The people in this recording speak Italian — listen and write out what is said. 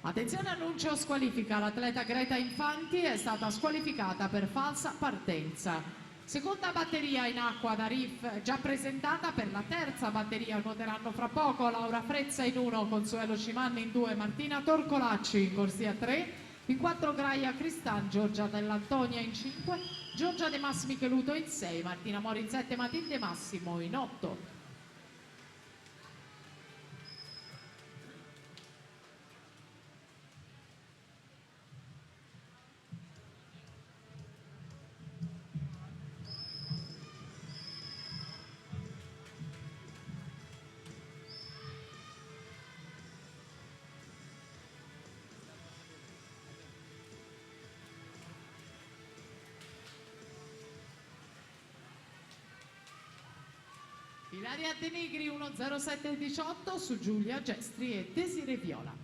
Attenzione, annuncio squalifica. L'atleta Greta Infanti è stata squalificata per falsa partenza. Seconda batteria in acqua da Riff già presentata. Per la terza batteria nuoteranno fra poco Laura Frezza in 1, Consuelo Cimanni in 2, Martina Torcolacci in corsia 3, in 4 Graia Cristan, Giorgia Dell'Antonia in 5, Giorgia De Massi Micheluto in 6, Martina Mori in 7, Matilde Massimo in 8. Ilaria De Nigri 1.07.18 su Giulia Gestri e Desire Viola.